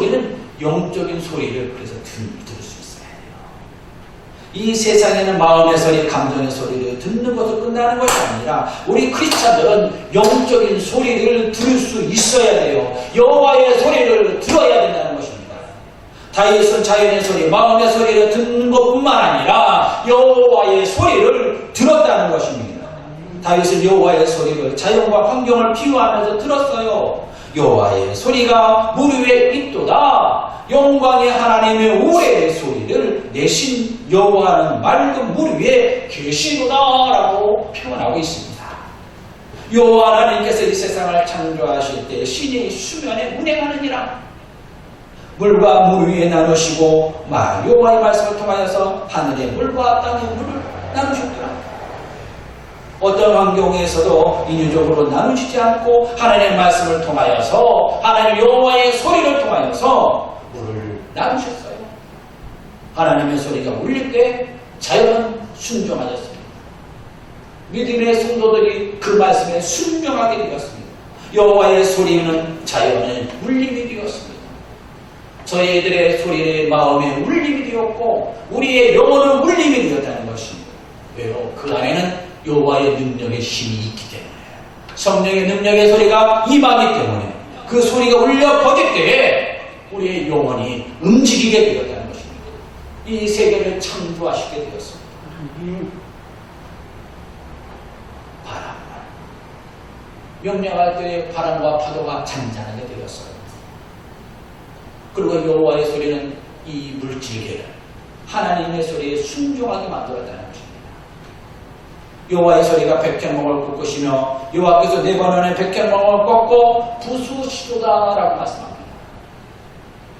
소리는 영적인 소리를 그래서 들을 수 있어야 돼요. 이 세상에는 마음의 소리, 감정의 소리를 듣는 것으로 끝나는 것이 아니라 우리 크리스찬들은 영적인 소리를 들을 수 있어야 돼요. 여호와의 소리를 들어야 된다는 것입니다. 다윗은 자연의 소리, 마음의 소리를 듣는 것뿐만 아니라 여호와의 소리를 들었다는 것입니다. 다윗은 여호와의 소리를 자연과 환경을 비유하면서 들었어요. 여호와의 소리가 물 위에 있도다. 영광의 하나님의 오래의 소리를 내신 여호와는 맑은 물 위에 계시도다라고 표현하고 있습니다. 여호와 하나님께서 이 세상을 창조하실 때 신이 수면에 운행하느니라. 물과 물 위에 나누시고 여호와의 말씀을 통하여서 하늘의 물과 땅의 물을 나누셨더라. 어떤 환경에서도 인위적으로 나누시지 않고 하나님의 말씀을 통하여서 하나님 여호와의 소리를 통하여서 물을 나누셨어요. 하나님의 소리가 울릴 때 자연은 순종하였습니다. 믿음의 성도들이 그 말씀에 순종하게 되었습니다. 여호와의 소리는 자연의 울림이 되었습니다. 저희들의 소리는 마음의 울림이 되었고 우리의 영혼은 울림이 되었다는 것입니다. 왜요? 그 안에는 여호와의 능력의 힘이 있기 때문에 성령의 능력의 소리가 임하기 때문에 그 소리가 울려 퍼질 때에 우리의 영혼이 움직이게 되었다는 것입니다. 이 세계를 창조하시게 되었습니다. 바람 명령할 때에 바람과 파도가 잔잔하게 되었어요. 그리고 여호와의 소리는 이 물질계를 하나님의 소리에 순종하게 만들었다는 것입니다. 여호와의 소리가 백현목을 꺾으시며 여호와께서 네 번 안에 백현목을 꺾고 부수시도다라고 말씀합니다.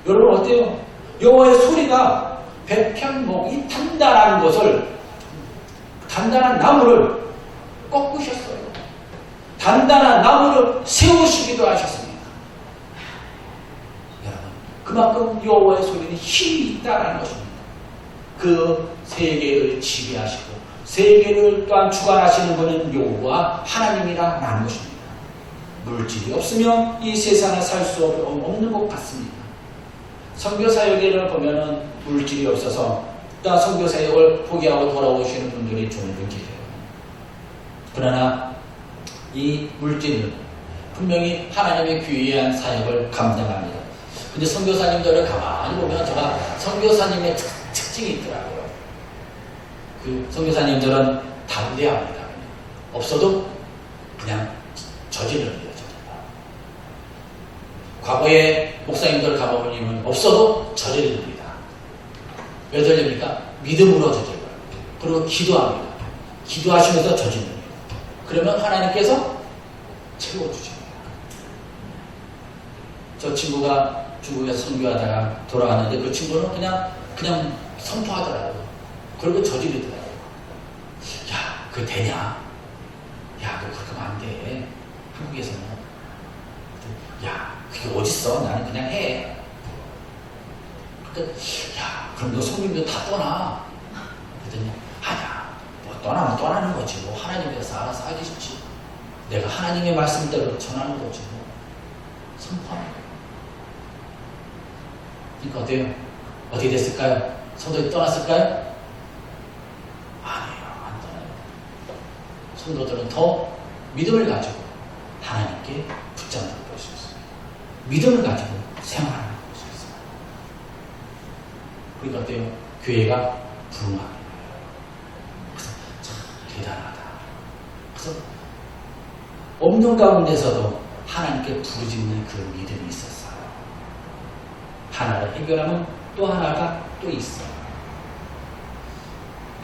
여러분 어때요? 여호와의 소리가 백현목이 단단한 것을 단단한 나무를 꺾으셨어요. 단단한 나무를 세우시기도 하셨습니다. 여러분 그만큼 여호와의 소리는 힘이 있다는 것입니다. 그 세계를 지배하시고 세계를 또한 주관하시는 분은 여호와 하나님이라는 것입니다. 물질이 없으면 이 세상에 살 수 없는 것 같습니다. 선교사역을 보면은 물질이 없어서 또한 선교사역을 포기하고 돌아오시는 분들이 종종 계세요. 그러나 이 물질은 분명히 하나님의 귀한 사역을 감당합니다. 근데 선교사님들을 가만히 보면 제가 선교사님의 특징이 있더라고요. 그 선교사님들은 담대합니다. 없어도 그냥 저지릅니다. 과거에 목사님들 가보면 없어도 저지릅니다. 왜 저집니까? 믿음으로 저질러요. 그리고 기도합니다. 기도하시면서 저지릅니다. 그러면 하나님께서 채워주십니다. 저 친구가 중국에서 선교하다가 돌아왔는데 그 친구는 그냥 선포하더라고요. 그리고 저지르더라고요. 야, 그거 되냐? 야, 너 그렇게 하면 안 돼. 한국에서는. 야, 그게 어딨어? 나는 그냥 해. 그러니까, 야, 그럼 너 성민도 다 떠나. 그랬더니, 아니야. 뭐 떠나면 떠나는 거지. 뭐 하나님께서 알아서 하기 쉽지. 내가 하나님의 말씀대로 전하는 거지. 뭐. 선포하는 거야. 그러니까 어때요? 어떻게 됐을까요? 성도들이 떠났을까요? 아니에요. 안 떠나요. 성도들은 더 믿음을 가지고 하나님께 붙잡는 것이 있어요. 믿음을 가지고 생활하는 것이 있어요. 그러니까 어때요? 교회가 부흥하는 거예요. 그래서 참 대단하다. 그래서 없는 가운데서도 하나님께 부르짖는 그 믿음이 있었어요. 하나를 해결하면 또 하나가 또 있어요.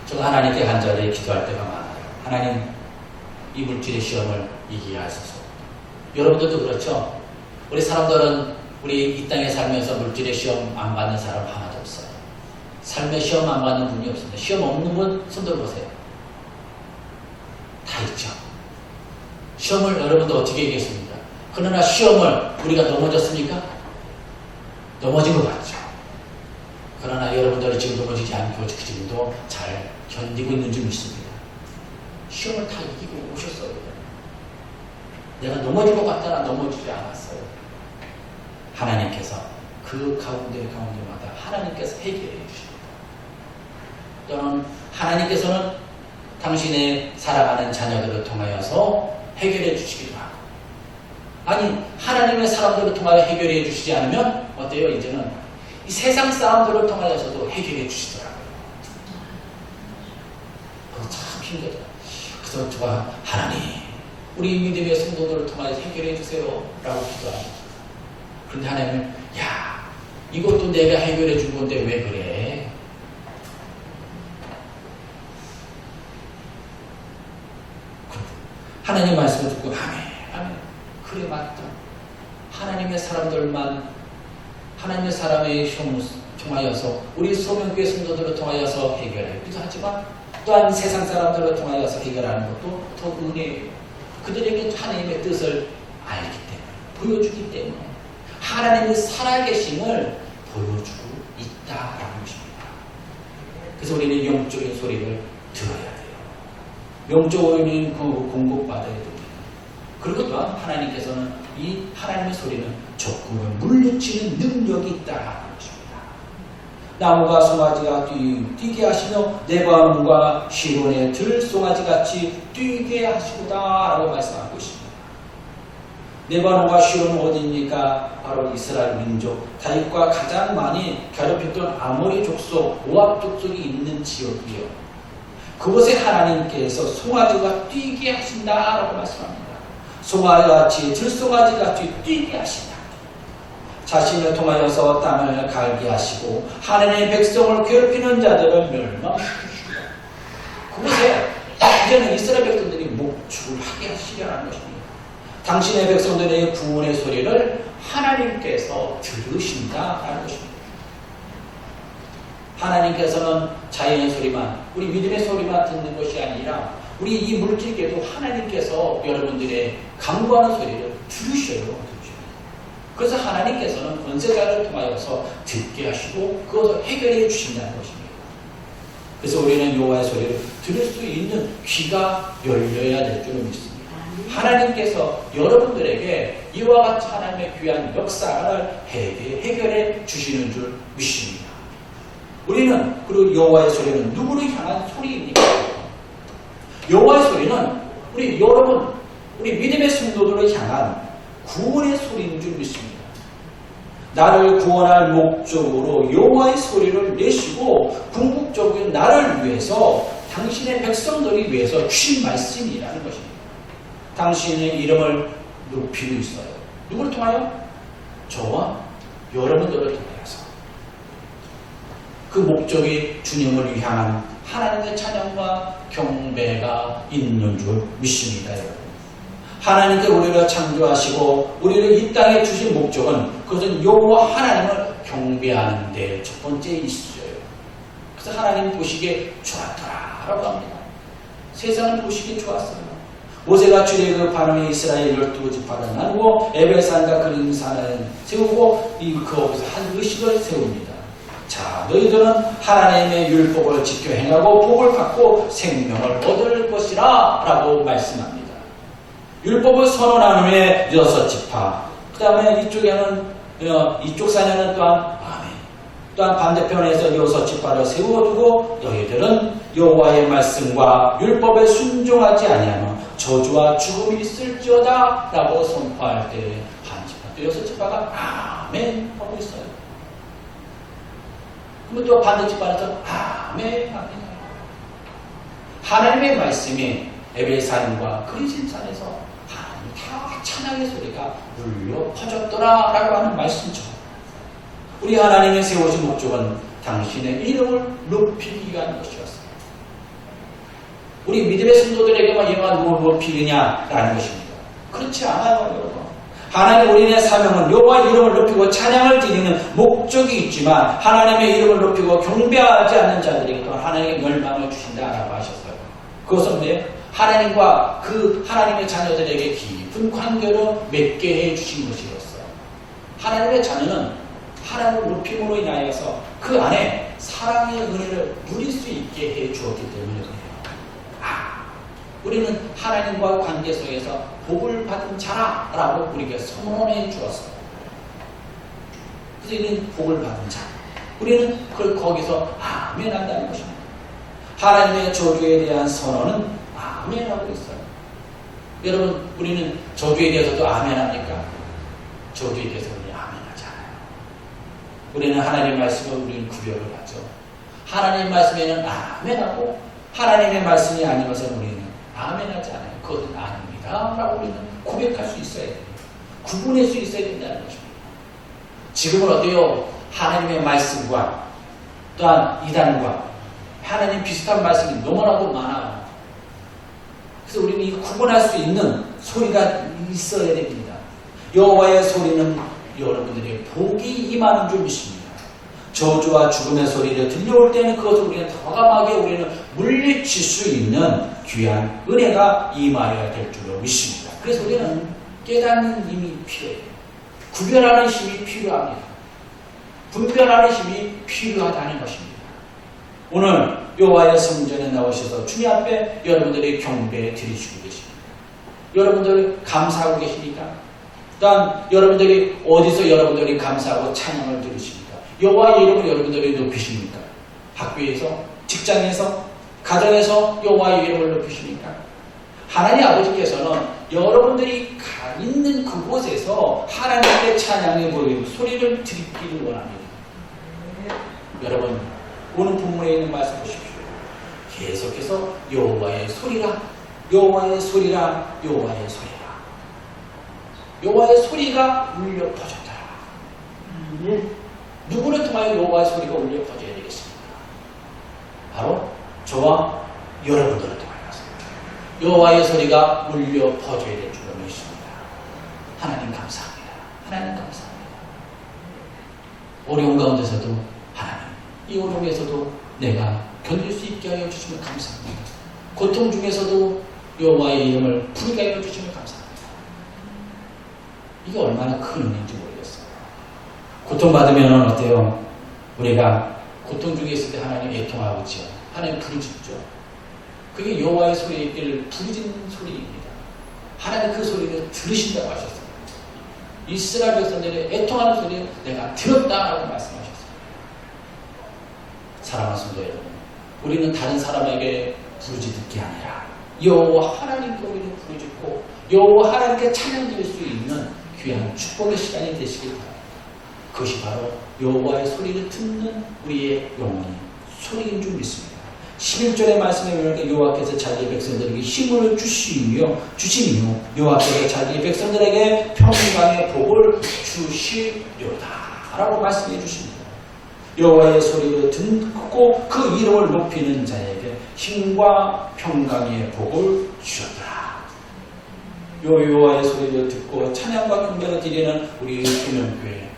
제가 하나님께 간절히 기도할 때가 많아요. 하나님, 이 물질의 시험을 이기게 하소서. 여러분들도 그렇죠? 우리 사람들은 우리 이 땅에 살면서 물질의 시험 안 받는 사람 하나도 없어요. 삶의 시험 안 받는 분이 없습니다. 시험 없는 분 손들어 보세요. 다 있죠. 시험을 여러분도 어떻게 이겼습니까? 그러나 시험을 우리가 넘어졌습니까? 넘어진 것 같죠. 그러나 여러분들이 지금 넘어지지 않고 지금도 잘 견디고 있는 줄 믿습니다. 시험을 다 이기고 오셨어요. 내가 넘어질 것 같다나 넘어지지 않았어요. 하나님께서 그 가운데마다 하나님께서 해결해 주십니다. 또는 하나님께서는 당신의 사랑하는 자녀들을 통하여서 해결해 주시기도 하고, 아니 하나님의 사람들을 통하여 해결해 주시지 않으면 어때요? 이제는 이 세상 사람들을 통하여서도 해결해 주시더라고요. 참 힘들어요. 그래서 제가 하나님, 우리 믿음의 성도들을 통하여 해결해 주세요 라고 기도합니다. 그런데 하나님은 야, 이것도 내가 해결해 준 건데 왜 그래? 하나님 말씀을 듣고 아멘, 그래 맞다. 하나님의 사람들만, 하나님의 사람의 형 통하여서 우리 소명교회 성도들을 통하여서 해결해 주기도 하지만 또한 세상 사람들을 통하여서 해결하는 것도 더 은혜예요. 그들에게 하나님의 뜻을 알기 때문에, 보여주기 때문에 하나님의 살아계심을 보여주고 있다라는 것입니다. 그래서 우리는 영적인 소리를 들어야 돼요. 영적으로는 그 공급받아야 됩니다. 그리고 또한 하나님께서는 이 하나님의 소리는 적군을 물리치는 능력이 있다라는 것입니다. 나무가 송아지가 뛰게 하시며 레바논과 시론의 들송아지같이 뛰게 하시고다라고 말씀하고 있습니다. 레바논과 시론은 어디입니까? 바로 이스라엘 민족 다윗과 가장 많이 괴롭혔던 아모리 족속, 모압 족속이 있는 지역이요. 그곳에 하나님께서 송아지가 뛰게 하신다라고 말씀합니다. 송아지같이, 들송아지같이 뛰게 하신다. 자신을 통하여서 땅을 갈게 하시고 하나님의 백성을 괴롭히는 자들을 멸망시키시고, 그곳에 이제는 이스라엘 백성들이 목축을 하게 하시려는 것입니다. 당신의 백성들의 구원의 소리를 하나님께서 들으신다라는 것입니다. 하나님께서는 자연의 소리만, 우리 믿음의 소리만 듣는 것이 아니라 우리 이 물질계도 하나님께서 여러분들의 강구하는 소리를 들으셔요. 그래서 하나님께서는 권세자를 통하여서 듣게 하시고 그것을 해결해 주신다는 것입니다. 그래서 우리는 여호와의 소리를 들을 수 있는 귀가 열려야 될 줄을 믿습니다. 하나님께서 여러분들에게 이와 같이 하나님의 귀한 역사를 해결해 주시는 줄 믿습니다. 우리는, 그리고 여호와의 소리는 누구를 향한 소리입니까? 여호와의 소리는 우리 여러분, 우리 믿음의 성도들을 향한 구원의 소리인 줄 믿습니다. 나를 구원할 목적으로 여호와의 소리를 내시고 궁극적인 나를 위해서, 당신의 백성들을 위해서 주신 말씀이라는 것입니다. 당신의 이름을 높이고 있어요. 누구를 통하여? 저와 여러분들을 통하여서. 그 목적이 주님을 향한 하나님의 찬양과 경배가 있는 줄 믿습니다, 여러분. 하나님께 우리를 창조하시고 우리를 이 땅에 주신 목적은, 그것은 여호와 하나님을 경배하는 데 첫 번째 있어요. 그래서 하나님 보시기에 좋았더라라고 합니다. 세상은 보시기에 좋았어요. 모세가 출애굽하는 이스라엘 12지파를 나누고 에벨산과 그림산을 세우고 거기서 한 의식을 세웁니다. 자, 너희들은 하나님의 율법을 지켜 행하고 복을 갖고 생명을 얻을 것이라 라고 말씀합니다. 율법을 선언한 후에 6지파, 그 다음에 이쪽 사녀는 또한 아멘, 또한 반대편에서 6지파를 세워두고 너희들은 여호와의 말씀과 율법에 순종하지 아니하면 저주와 죽음이 있을지어다 라고 선포할 때 반지파, 또 6지파가 아멘 하고 있어요. 그러면 또 반대지파에서 아멘 합니다. 하나님의 말씀이 에벨산과 그리신산에서 하나님 다 찬양의 소리가 울려 퍼졌더라 라고 하는 말씀처럼, 우리 하나님의 세워진 목적은 당신의 이름을 높이기 위한 것이었습니다. 우리 믿음의 성도들에게만 이만 무엇을 높이느냐라는 것입니다. 그렇지 않아요, 여러분. 하나님, 우리의 사명은 여호와의 이름을 높이고 찬양을 드리는 목적이 있지만 하나님의 이름을 높이고 경배하지 않는 자들에게 또한 하나님의 멸망을 주신다라고 하셨어요. 그것은 왜? 하나님과 그 하나님의 자녀들에게 깊은 관계로 맺게 해주신 것이었어요. 하나님의 자녀는 하나님을 높임으로 인하여서 그 안에 사랑의 은혜를 누릴 수 있게 해주었기 때문에 그래요. 우리는 하나님과 관계 속에서 복을 받은 자라라고 우리에게 선언해 주었어요. 그래서 이는 복을 받은 자. 우리는 그걸 거기서 아멘 한다는 것입니다. 하나님의 저주에 대한 선언은 아멘 하고 있어요. 여러분, 우리는 저주에 대해서도 아멘 합니까? 저주에 대해서 우리는 아멘 하지 않아요. 우리는 하나님의 말씀을 우리는 구별을 하죠. 하나님의 말씀에는 아멘 하고 하나님의 말씀이 아닌 것은 우리는 아멘 하지 않아요. 그것은 아닙니다 라고 우리는 고백할 수 있어야 돼요. 구분할 수 있어야 된다는 것입니다. 지금은 어때요? 하나님의 말씀과 또한 이단과 하나님 비슷한 말씀이 너무나도 많아요. 그래서 우리는 이 구분할 수 있는 소리가 있어야 됩니다. 여호와의 소리는 여러분들의 복이 임하는 줄 믿습니다. 저주와 죽음의 소리를 들려올 때는 그것을 우리는 더 과감하게 우리는 물리칠 수 있는 귀한 은혜가 임하여야 될 줄로 믿습니다. 그래서 우리는 깨닫는 힘이 필요해요. 구별하는 힘이 필요합니다. 분별하는 힘이 필요하다는 것입니다. 오늘 여호와의 성전에 나오셔서 주님 앞에 여러분들이 경배 드리시고 계십니다. 여러분들 감사하고 계십니까? 또한 여러분들이 어디서 여러분들이 감사하고 찬양을 들으십니까? 여호와의 이름을 여러분들이 높이십니까? 학교에서, 직장에서, 가정에서 여호와의 이름을 높이십니까? 하나님 아버지께서는 여러분들이 가 있는 그곳에서 하나님께 찬양의 소리를 드리기를 원합니다. 여러분, 오늘 본문에 있는 말씀 보십시오. 계속해서 여호와의 소리라, 여호와의 소리라, 여호와의 소리라. 여호와의 소리가 울려 퍼졌다. 누구를 통하여 여호와의 소리가 울려 퍼져야 되겠습니까? 바로 저와 여러분들을 통하여서 여호와의 소리가 울려 퍼져야 될 줄로 믿습니다. 하나님 감사합니다. 하나님 감사합니다. 어려운 가운데서도 하나님, 이 어려움에서도 내가 견딜 수 있게 하여 주시면 감사합니다. 고통 중에서도 여호와의 이름을 부르게 하여 주시면 감사합니다. 이게 얼마나 큰 은혜인지 모르겠어요. 고통받으면 어때요? 우리가 고통 중에 있을 때 하나님 애통하고 있죠. 하나님 부르짖죠. 그게 여호와의 소리를 부르짖는 소리입니다. 하나님 그 소리를 들으신다고 하셨어요. 이스라엘 백성들의 애통하는 소리를 내가 들었다라고 말씀하셨어요. 사랑하는 성도 여러분, 우리는 다른 사람에게 부르짖을 게 아니라 여호와 하나님께 우리는 부르짖고 여호와 하나님께 찬양 드릴 수 있는 귀한 축복의 시간이 되시길 바랍니다. 그것이 바로 여호와의 소리를 듣는 우리의 영혼의 소리인 줄 믿습니다. 11절의 말씀에 보면 여호와께서 자기의 백성들에게 힘을 주시며 여호와께서 자기의 백성들에게 평강의 복을 주시려다 라고 말씀해 주십니다. 여호와의 소리를 듣고 그 이름을 높이는 자에게 힘과 평강의 복을 주셨더라. 여호와의 소리를 듣고 찬양과 경배를 드리는 우리 금연교회,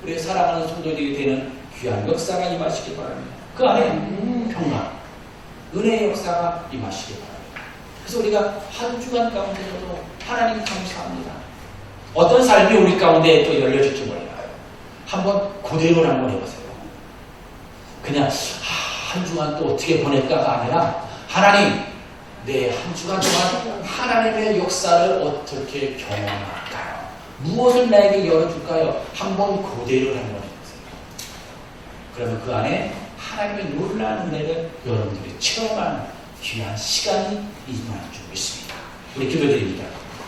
우리의 사랑하는 성도들이 되는 귀한 역사가 임하시기 바랍니다. 그 안에 평강, 은혜의 역사가 임하시기 바랍니다. 그래서 우리가 한 주간 가운데서도 하나님 감사합니다. 어떤 삶이 우리 가운데 또 열려질지 몰라요. 한번 고대로 한번 해보세요. 그냥 한 주간 또 어떻게 보낼까가 아니라 하나님, 내 한 주간 동안 하나님의 역사를 어떻게 경험할까요? 무엇을 나에게 열어줄까요? 한번 고대를 한번 해보세요. 그러면 그 안에 하나님의 놀라운 은혜를 여러분들이 체험하는 귀한 시간이 임할 줄 믿습니다. 우리 기도드립니다.